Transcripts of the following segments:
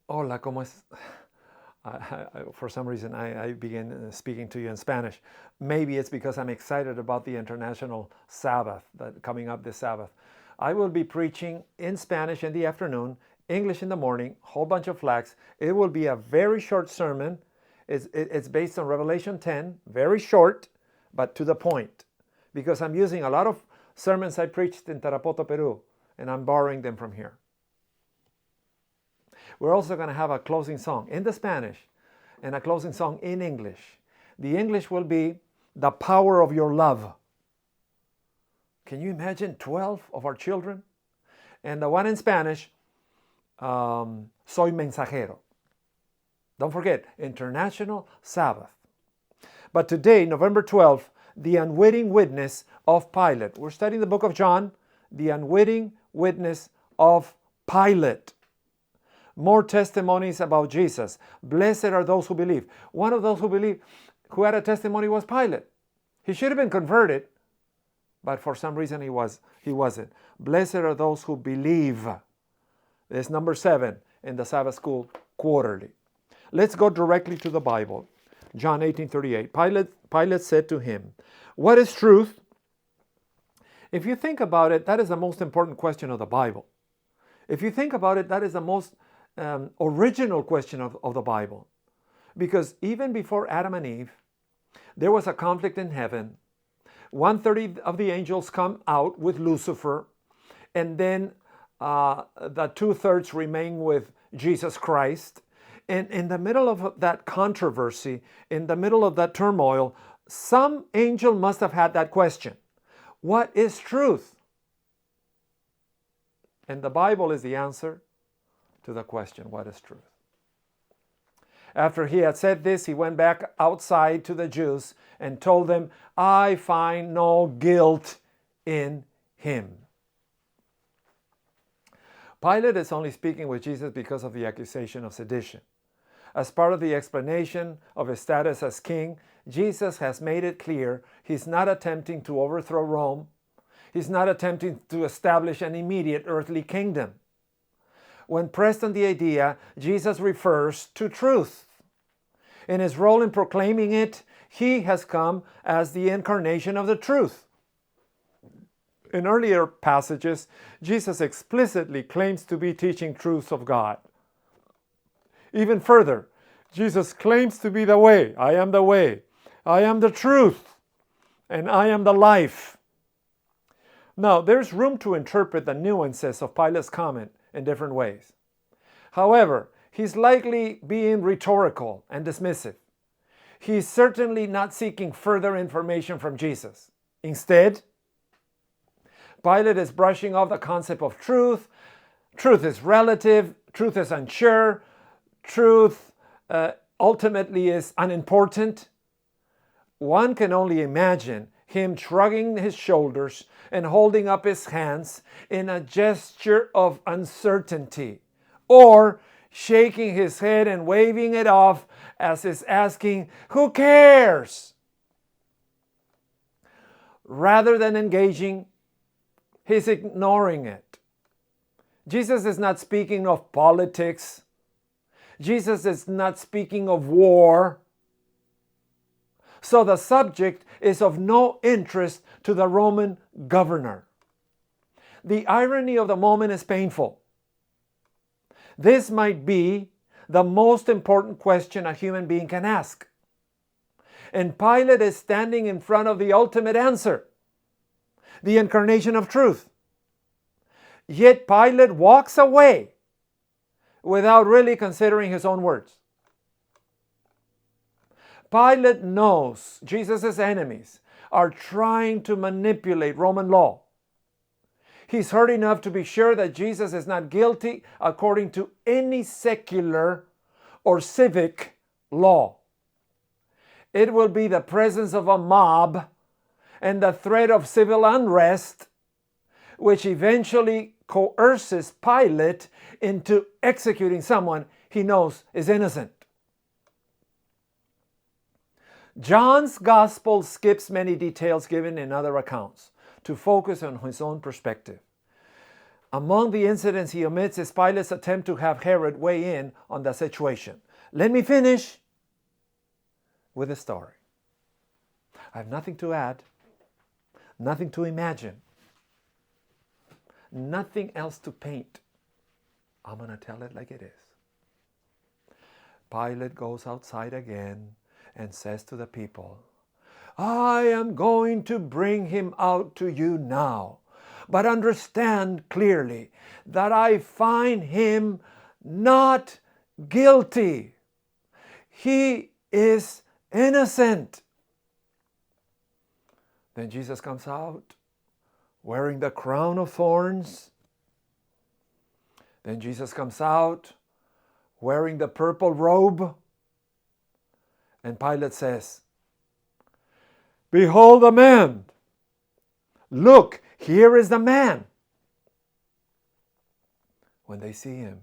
Hola, ¿cómo es? For some reason, I began speaking to you in Spanish. Maybe it's because I'm excited about the International Sabbath coming up this Sabbath. I will be preaching in Spanish in the afternoon, English in the morning, whole bunch of flags. It will be a very short sermon. It's based on Revelation 10, very short, but to the point, because I'm using a lot of sermons I preached in Tarapoto, Peru, and I'm borrowing them from here. We're also going to have a closing song in the Spanish and a closing song in English. The English will be The Power of Your Love. Can you imagine 12 of our children? And the one in Spanish, Soy Mensajero. Don't forget, International Sabbath. But today, November 12th, the unwitting witness of Pilate. We're studying the book of John, the unwitting witness of Pilate. More testimonies about Jesus. Blessed are those who believe. One of those who believe, who had a testimony, was Pilate. He should have been converted, but for some reason he wasn't. Blessed are those who believe. It's number 7 in the Sabbath School Quarterly. Let's go directly to the Bible. John 18:38. Pilate said to him, "What is truth?" If you think about it, that is the most important question of the Bible. If you think about it, that is the most original question of the Bible. Because even before Adam and Eve, there was a conflict in heaven. 1/3 of the angels come out with Lucifer, and then the 2/3 remain with Jesus Christ. And in the middle of that controversy, in the middle of that turmoil, some angel must have had that question. What is truth? And the Bible is the answer to the question, what is truth? After he had said this, he went back outside to the Jews and told them, I find no guilt in him. Pilate is only speaking with Jesus because of the accusation of sedition. As part of the explanation of his status as king, Jesus has made it clear he's not attempting to overthrow Rome. He's not attempting to establish an immediate earthly kingdom. When pressed on the idea, Jesus refers to truth. In his role in proclaiming it, he has come as the incarnation of the truth. In earlier passages, Jesus explicitly claims to be teaching truths of God. Even further, Jesus claims to be the way. I am the way. I am the truth. And I am the life. Now, there's room to interpret the nuances of Pilate's comment in different ways. However, he's likely being rhetorical and dismissive. He's certainly not seeking further information from Jesus. Instead, Pilate is brushing off the concept of truth. Truth is relative. Truth is unsure. Truth ultimately is unimportant. One can only imagine him shrugging his shoulders and holding up his hands in a gesture of uncertainty, or shaking his head and waving it off as is asking, who cares? Rather than engaging, he's ignoring it. Jesus is not speaking of politics. Jesus is not speaking of war. So the subject is of no interest to the Roman governor. The irony of the moment is painful. This might be the most important question a human being can ask. And Pilate is standing in front of the ultimate answer, the incarnation of truth. Yet Pilate walks away without really considering his own words. Pilate knows Jesus' enemies are trying to manipulate Roman law. He's heard enough to be sure that Jesus is not guilty according to any secular or civic law. It will be the presence of a mob and the threat of civil unrest which eventually coerces Pilate into executing someone he knows is innocent. John's gospel skips many details given in other accounts to focus on his own perspective. Among the incidents he omits is Pilate's attempt to have Herod weigh in on the situation. Let me finish with a story. I have nothing to add, nothing to imagine, nothing else to paint. I'm going to tell it like it is. Pilate goes outside again and says to the people, I am going to bring him out to you now, but understand clearly that I find him not guilty. He is innocent. Then Jesus comes out wearing the crown of thorns. Then Jesus comes out wearing the purple robe. And Pilate says, Behold the man. Look, here is the man. When they see him,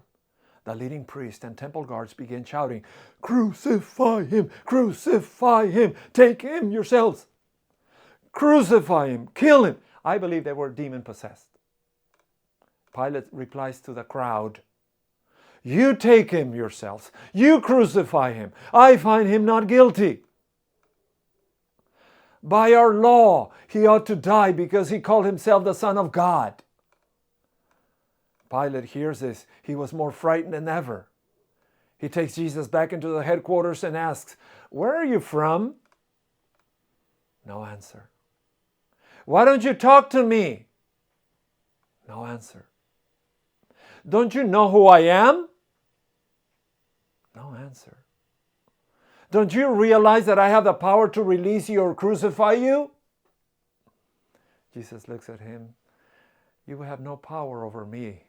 the leading priest and temple guards begin shouting, Crucify him! Crucify him! Take him yourselves! Crucify him! Kill him! I believe they were demon-possessed. Pilate replies to the crowd, You take him yourselves. You crucify him. I find him not guilty. By our law, he ought to die because he called himself the Son of God. Pilate hears this. He was more frightened than ever. He takes Jesus back into the headquarters and asks, Where are you from? No answer. Why don't you talk to me? No answer. Don't you know who I am? No answer. Don't you realize that I have the power to release you or crucify you? Jesus looks at him. You have no power over me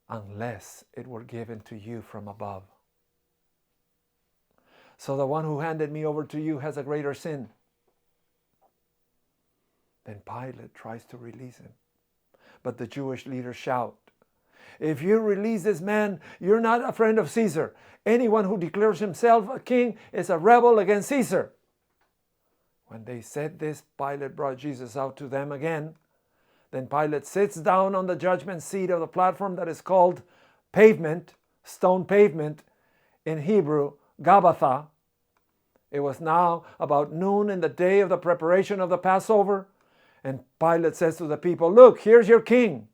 unless it were given to you from above. So the one who handed me over to you has a greater sin. Then Pilate tries to release him. But the Jewish leaders shout, If you release this man, you're not a friend of Caesar. Anyone who declares himself a king is a rebel against Caesar. When they said this, Pilate brought Jesus out to them again. Then Pilate sits down on the judgment seat of the platform that is called pavement, stone pavement, in Hebrew, Gabbatha. It was now about noon in the day of the preparation of the Passover. And Pilate says to the people, Look, here's your king.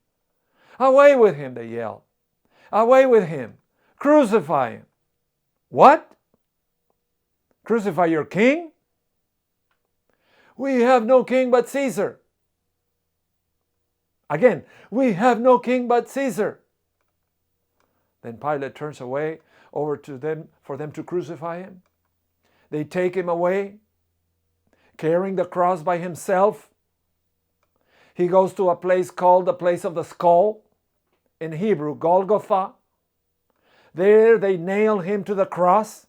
Away with him, they yell. Away with him. Crucify him. What? Crucify your king? We have no king but Caesar. Again, we have no king but Caesar. Then Pilate turns away over to them for them to crucify him. They take him away, carrying the cross by himself. He goes to a place called the place of the skull, in Hebrew, Golgotha. There they nail him to the cross.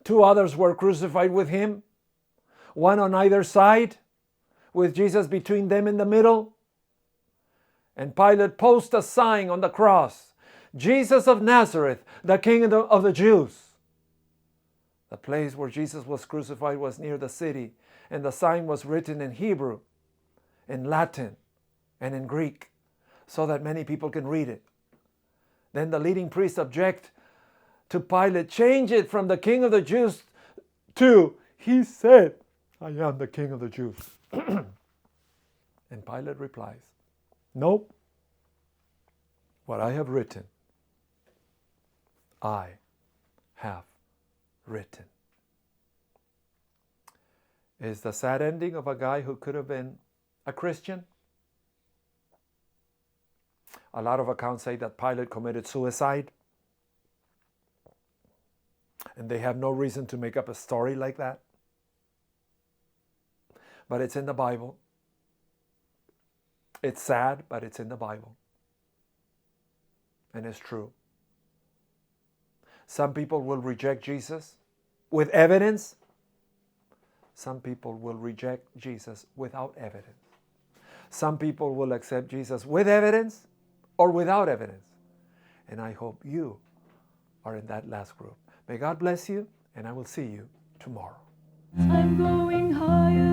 2 others were crucified with him, one on either side, with Jesus between them in the middle. And Pilate posts a sign on the cross, Jesus of Nazareth, the King of the Jews. The place where Jesus was crucified was near the city, and the sign was written in Hebrew, in Latin, and in Greek, so that many people can read it. Then the leading priests object to Pilate, change it from the King of the Jews to, he said, I am the King of the Jews. And Pilate replies, nope. What I have written, I have written. Is the sad ending of a guy who could have been a Christian? A lot of accounts say that Pilate committed suicide. And they have no reason to make up a story like that. But it's in the Bible. It's sad, but it's in the Bible. And it's true. Some people will reject Jesus with evidence. Some people will reject Jesus without evidence. Some people will accept Jesus with evidence or without evidence. And I hope you are in that last group. May God bless you, and I will see you tomorrow. I'm going higher.